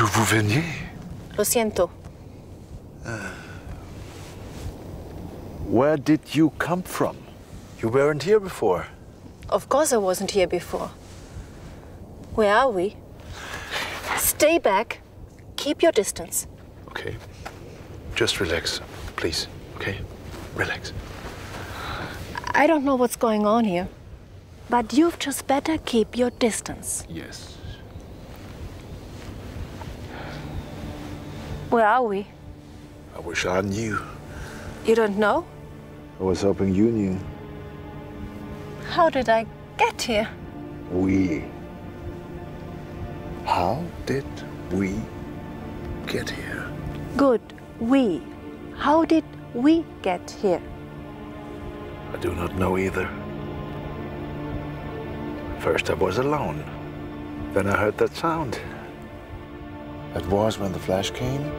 D'où vous veniez? Lo siento. Where did you come from? You weren't here before. Of course I wasn't here before. Where are we? Stay back. Keep your distance. Okay. Just relax, please. Okay? Relax. I don't know what's going on here, but you've just better keep your distance. Yes. Where are we? I wish I knew. You don't know? I was hoping you knew. How did I get here? We. How did we get here? Good. We. How did we get here? I do not know either. First I was alone. Then I heard that sound. That was when the flash came.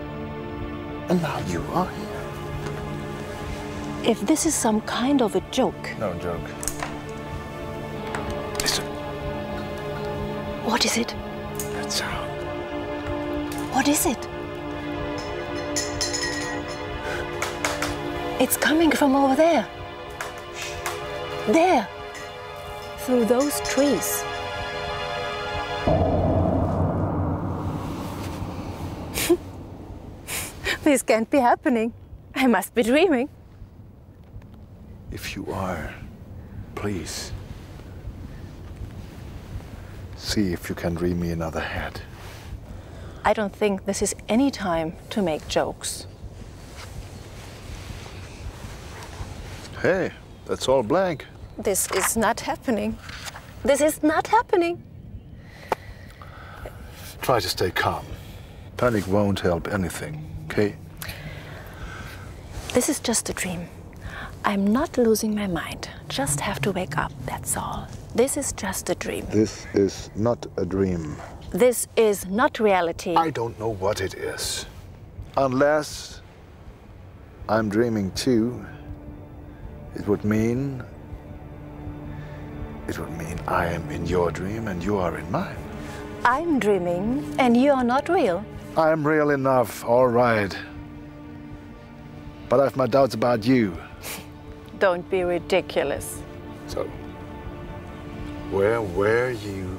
And now you are here. If this is some kind of a joke... No joke. Listen. What is it? That sound. What is it? It's coming from over there. There. Through those trees. This can't be happening. I must be dreaming. If you are, please, see if you can dream me another head. I don't think this is any time to make jokes. Hey, that's all blank. This is not happening. This is not happening. Try to stay calm. Panic won't help anything, okay? This is just a dream. I'm not losing my mind. Just have to wake up, that's all. This is just a dream. This is not a dream. This is not reality. I don't know what it is. Unless I'm dreaming too, it would mean I am in your dream and you are in mine. I'm dreaming and you are not real. I'm real enough, all right. But I have my doubts about you. Don't be ridiculous. So, where were you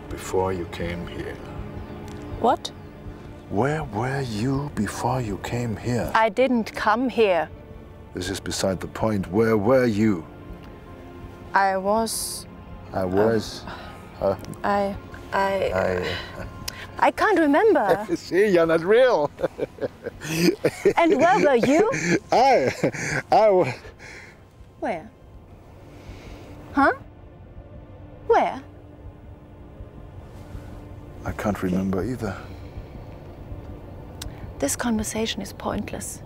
before you came here? What? Where were you before you came here? I didn't come here. This is beside the point. Where were you? I was... I can't remember. See, you're not real. And where were you? I... Where? Huh? Where? I can't remember either. This conversation is pointless.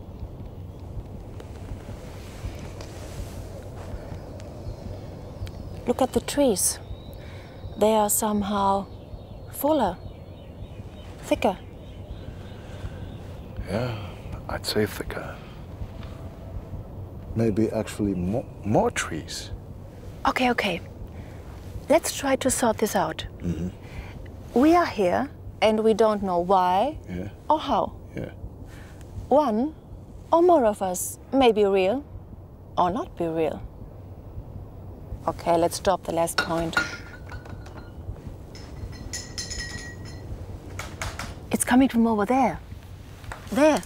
Look at the trees. They are somehow fuller, thicker. Yeah, I'd say thicker. Maybe actually more trees. Okay. Let's try to sort this out. Mm-hmm. We are here and we don't know why or how. Yeah. One or more of us may be real or not be real. Okay, let's drop the last point. It's coming from over there. There.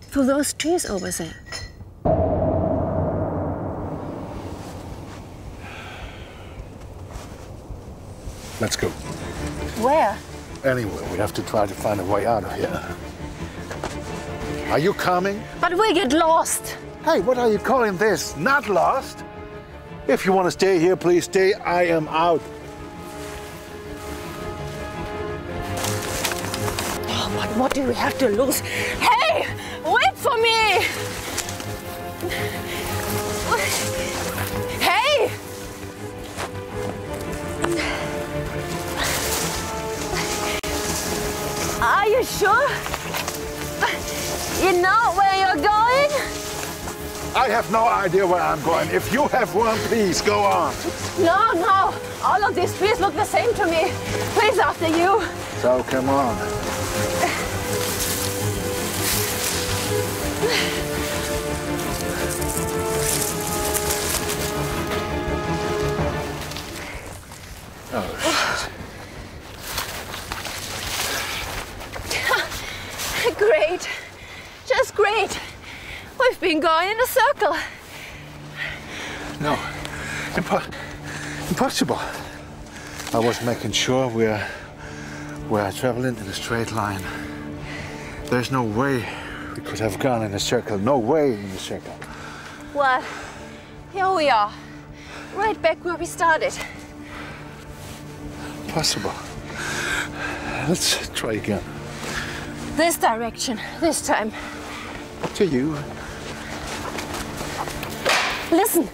Through those trees over there. Let's go. Where? Anyway, we have to try to find a way out of here. Are you coming? But we'll get lost. Hey, what are you calling this? Not lost? If you want to stay here, please stay. I am out. Oh, what do we have to lose? Hey, wait for me! Hey! Are you sure? You know where you're going? I have no idea where I'm going. If you have one, please go on. No. All of these trees look the same to me. Please, after you. So come on. Oh, shit. Great. Just great. We've been going in a circle. No, impossible. I was making sure we're traveling in a straight line. There's no way we could have gone in a circle. No way in a circle. Well, here we are. Right back where we started. Possible. Let's try again. This direction, this time. Up to you. Listen.